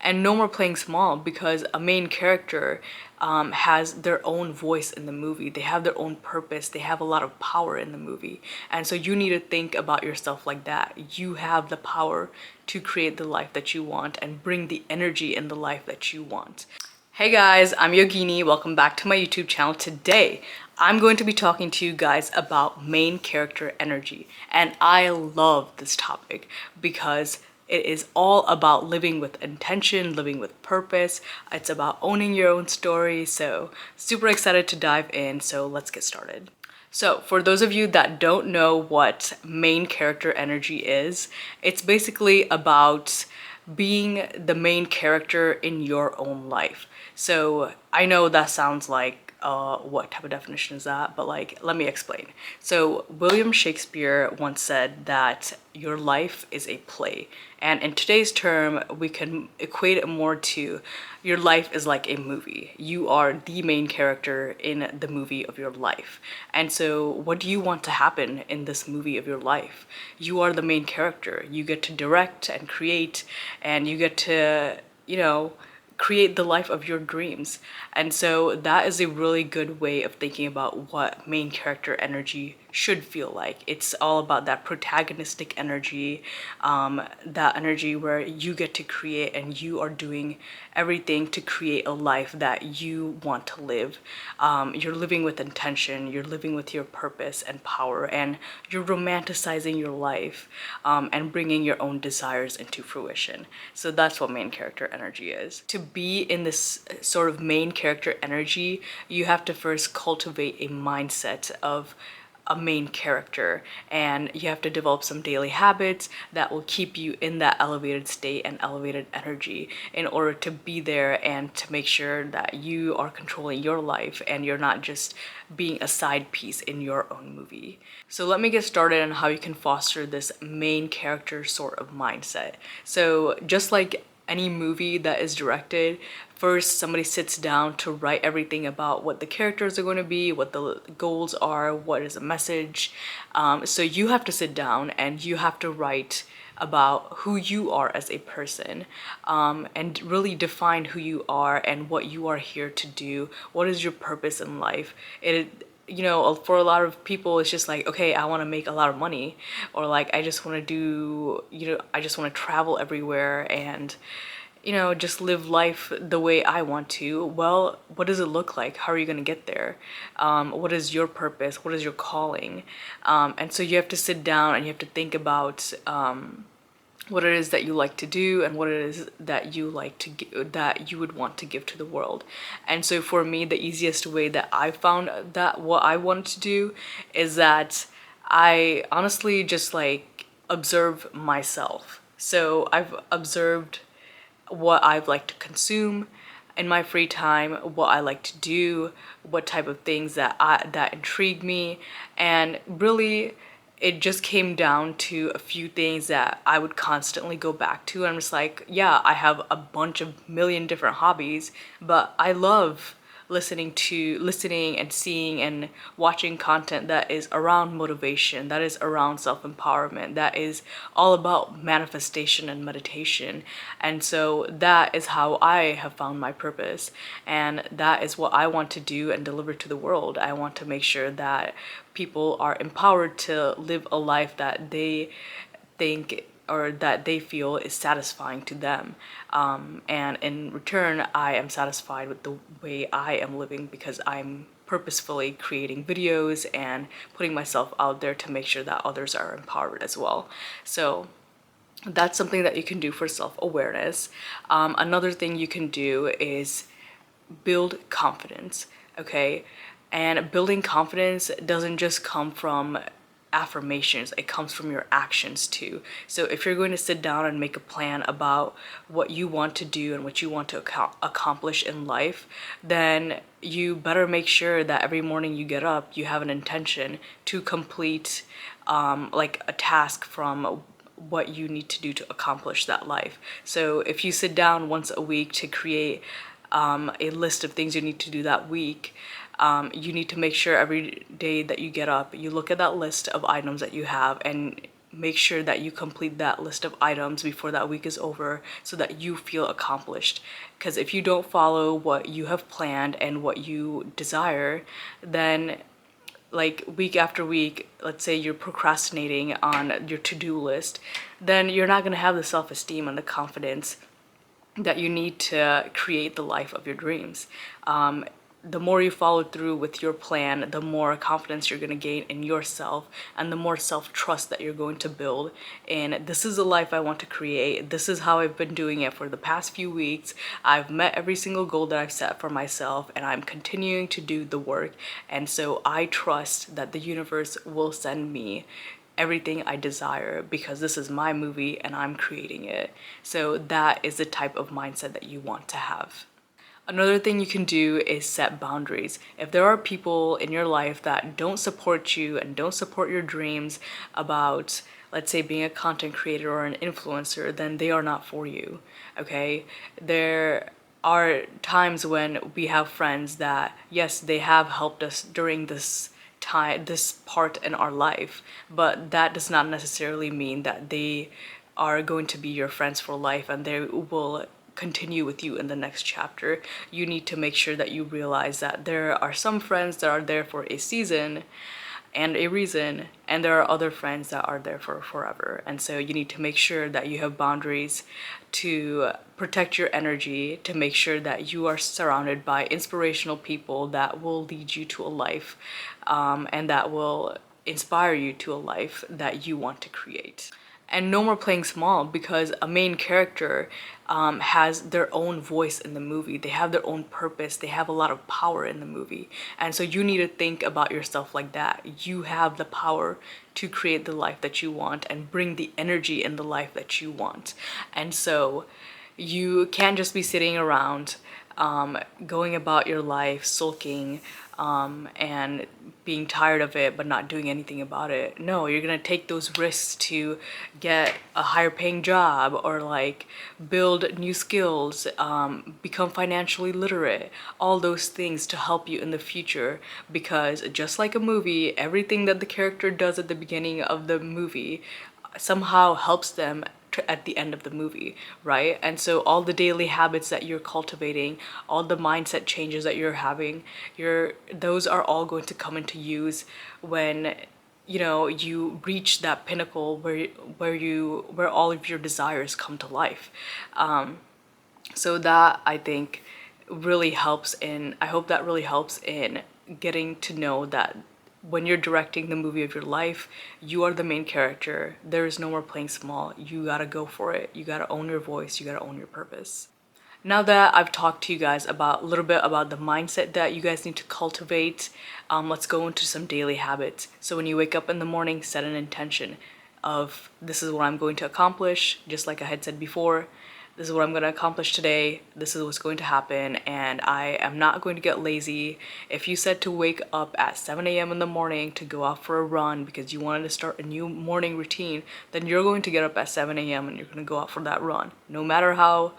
And no more playing small, because a main character has their own voice in the movie. They have their own purpose. They have a lot of power in the movie. And so you need to think about yourself like that. You have the power to create the life that you want and bring the energy in the life that you want. Hey guys, I'm Yogini. Welcome back to my YouTube channel. Today, I'm going to be talking to you guys about main character energy. And I love this topic because it is all about living with intention, living with purpose. It's about owning your own story. So super excited to dive in. So let's get started. So for those of you that don't know what main character energy is, it's basically about being the main character in your own life. So I know that sounds like what type of definition is that? But like, let me explain. So William Shakespeare once said that your life is a play. And in today's term, we can equate it more to your life is like a movie. You are the main character in the movie of your life. And so what do you want to happen in this movie of your life? You are the main character. You get to direct and create, and you get to, create the life of your dreams. And so that is a really good way of thinking about what main character energy should feel like. It's all about that protagonistic energy, that energy where you get to create and you are doing everything to create a life that you want to live. You're living with intention, you're living with your purpose and power, and you're romanticizing your life and bringing your own desires into fruition. So that's what main character energy is. To be in this sort of main character energy, you have to first cultivate a mindset of a main character, and you have to develop some daily habits that will keep you in that elevated state and elevated energy in order to be there and to make sure that you are controlling your life and you're not just being a side piece in your own movie. So let me get started on how you can foster this main character sort of mindset. So just like any movie that is directed, first somebody sits down to write everything about what the characters are going to be, what the goals are, what is the message. So you have to sit down and you have to write about who you are as a person, and really define who you are and what you are here to do. What is your purpose in life? For a lot of people, it's just like, okay, I want to make a lot of money, or like, I just want to do, I just want to travel everywhere and, just live life the way I want to. Well, what does it look like? How are you going to get there? What is your purpose? What is your calling? And so you have to sit down and you have to think about, what it is that you like to do and what it is that you like to that you would want to give to the world. And so for me, the easiest way that I found that what I wanted to do is that I honestly just like observe myself. So I've observed what I've liked to consume in my free time, what I like to do, what type of things that intrigue me, and really it just came down to a few things that I would constantly go back to. I'm just like, yeah, I have a bunch of million different hobbies, but I love listening and seeing and watching content that is around motivation, that is around self-empowerment, that is all about manifestation and meditation. And so that is how I have found my purpose, and that is what I want to do and deliver to the world. I want to make sure that people are empowered to live a life that they think or that they feel is satisfying to them. And in return, I am satisfied with the way I am living because I'm purposefully creating videos and putting myself out there to make sure that others are empowered as well. So that's something that you can do for self-awareness. Another thing you can do is build confidence, okay? And building confidence doesn't just come from affirmations, it comes from your actions too. So if you're going to sit down and make a plan about what you want to do and what you want to accomplish in life, then you better make sure that every morning you get up, you have an intention to complete like a task from what you need to do to accomplish that life. So if you sit down once a week to create a list of things you need to do that week, you need to make sure every day that you get up, you look at that list of items that you have and make sure that you complete that list of items before that week is over so that you feel accomplished. Because if you don't follow what you have planned and what you desire, then like week after week, let's say you're procrastinating on your to-do list, then you're not going to have the self-esteem and the confidence that you need to create the life of your dreams. The more you follow through with your plan, the more confidence you're going to gain in yourself and the more self-trust that you're going to build. And this is the life I want to create. This is how I've been doing it for the past few weeks. I've met every single goal that I've set for myself and I'm continuing to do the work. And so I trust that the universe will send me everything I desire because this is my movie and I'm creating it. So that is the type of mindset that you want to have. Another thing you can do is set boundaries. If there are people in your life that don't support you and don't support your dreams about, let's say, being a content creator or an influencer, then they are not for you, okay? There are times when we have friends that, yes, they have helped us during this time, this part in our life, but that does not necessarily mean that they are going to be your friends for life and they will continue with you in the next chapter. You need to make sure that you realize that there are some friends that are there for a season and a reason, and there are other friends that are there for forever. And so you need to make sure that you have boundaries to protect your energy, to make sure that you are surrounded by inspirational people that will lead you to a life and that will inspire you to a life that you want to create. And no more playing small, because a main character has their own voice in the movie. They have their own purpose. They have a lot of power in the movie. And so you need to think about yourself like that. You have the power to create the life that you want and bring the energy in the life that you want. And so you can't just be sitting around going about your life sulking and being tired of it but not doing anything about it. No, you're gonna take those risks to get a higher paying job or like build new skills, become financially literate, all those things to help you in the future, because just like a movie, everything that the character does at the beginning of the movie somehow helps them at the end of the movie, right? And so all the daily habits that you're cultivating, all the mindset changes that you're having, those are all going to come into use when you reach that pinnacle where all of your desires come to life. So that, I think, really helps in, I hope that really helps in getting to know that when you're directing the movie of your life, you are the main character. There is no more playing small. You gotta go for it. You gotta own your voice. You gotta own your purpose. Now that I've talked to you guys about a little bit about the mindset that you guys need to cultivate, let's go into some daily habits. So when you wake up in the morning, set an intention of, this is what I'm going to accomplish, just like I had said before. This is what I'm going to accomplish today. This is what's going to happen, and I am not going to get lazy. If you said to wake up at 7 a.m. in the morning to go out for a run because you wanted to start a new morning routine, then you're going to get up at 7 a.m. and you're going to go out for that run. No matter how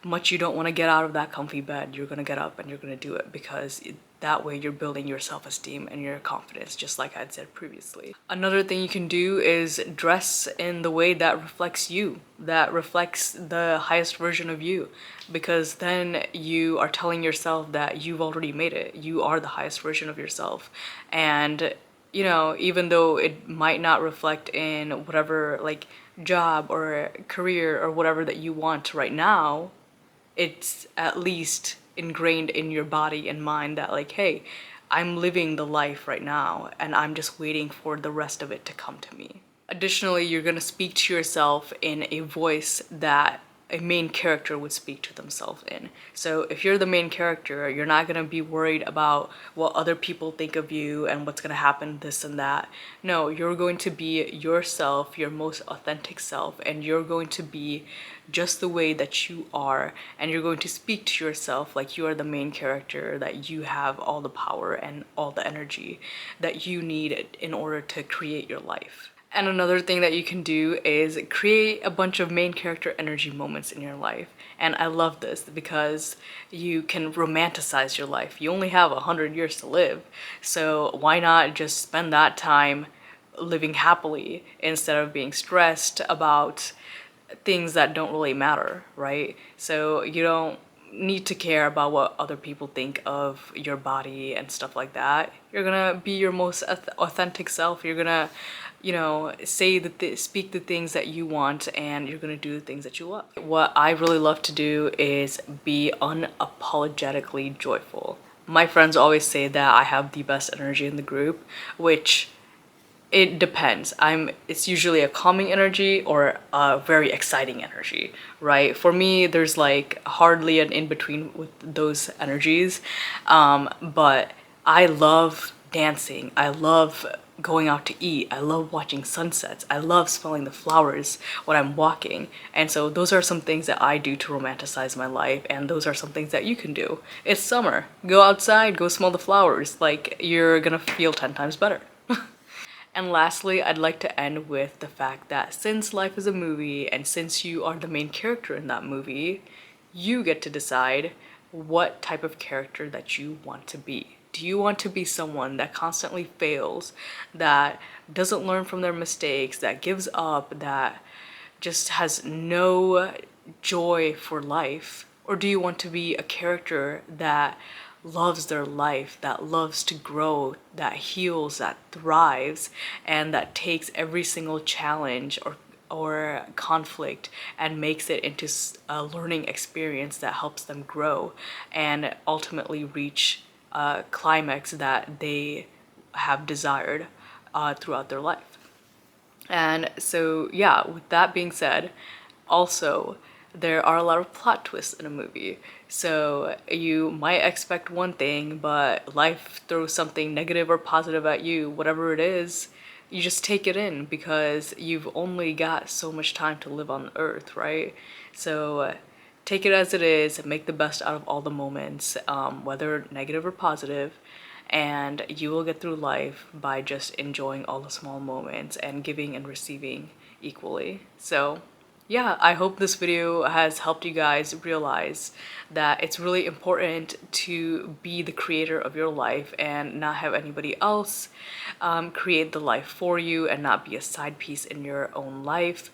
much you don't want to get out of that comfy bed, you're going to get up and you're going to do it, because that way you're building your self-esteem and your confidence, just like I'd said previously. Another thing you can do is dress in the way that reflects you, that reflects the highest version of you, because then you are telling yourself that you've already made it. You are the highest version of yourself. And even though it might not reflect in whatever like job or career or whatever that you want right now, it's at least ingrained in your body and mind that like, hey, I'm living the life right now and I'm just waiting for the rest of it to come to me. Additionally, you're going to speak to yourself in a voice that a main character would speak to themselves in. So if you're the main character, you're not going to be worried about what other people think of you and what's going to happen, this and that. No, you're going to be yourself, your most authentic self, and you're going to be just the way that you are, and you're going to speak to yourself like you are the main character, that you have all the power and all the energy that you need in order to create your life. And another thing that you can do is create a bunch of main character energy moments in your life. And I love this because you can romanticize your life. You only have 100 years to live. So why not just spend that time living happily instead of being stressed about things that don't really matter, right? So you don't need to care about what other people think of your body and stuff like that. You're gonna be your most authentic self. You're gonna, you know, say speak the things that you want, and you're gonna do the things that you love. What I really love to do is be unapologetically joyful. My friends always say that I have the best energy in the group, which it depends. It's usually a calming energy or a very exciting energy, right? For me, there's like hardly an in between with those energies. But I love dancing. I love going out to eat. I love watching sunsets. I love smelling the flowers when I'm walking. And so those are some things that I do to romanticize my life, and those are some things that you can do. It's summer. Go outside, go smell the flowers. Like, you're gonna feel 10 times better. And lastly, I'd like to end with the fact that since life is a movie and since you are the main character in that movie, you get to decide what type of character that you want to be. Do you want to be someone that constantly fails, that doesn't learn from their mistakes, that gives up, that just has no joy for life? Or do you want to be a character that loves their life, that loves to grow, that heals, that thrives, and that takes every single challenge or conflict and makes it into a learning experience that helps them grow and ultimately reach a climax that they have desired throughout their life? And so, yeah, with that being said, also, there are a lot of plot twists in a movie. So you might expect one thing, but life throws something negative or positive at you, whatever it is, you just take it in because you've only got so much time to live on Earth, right? So take it as it is, make the best out of all the moments, whether negative or positive, and you will get through life by just enjoying all the small moments and giving and receiving equally. So yeah, I hope this video has helped you guys realize that it's really important to be the creator of your life and not have anybody else create the life for you and not be a side piece in your own life.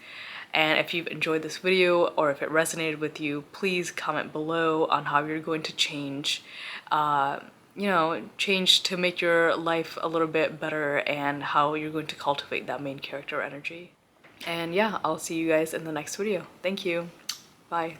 And if you've enjoyed this video or if it resonated with you, please comment below on how you're going to change change to make your life a little bit better and how you're going to cultivate that main character energy. And yeah, I'll see you guys in the next video. Thank you. Bye.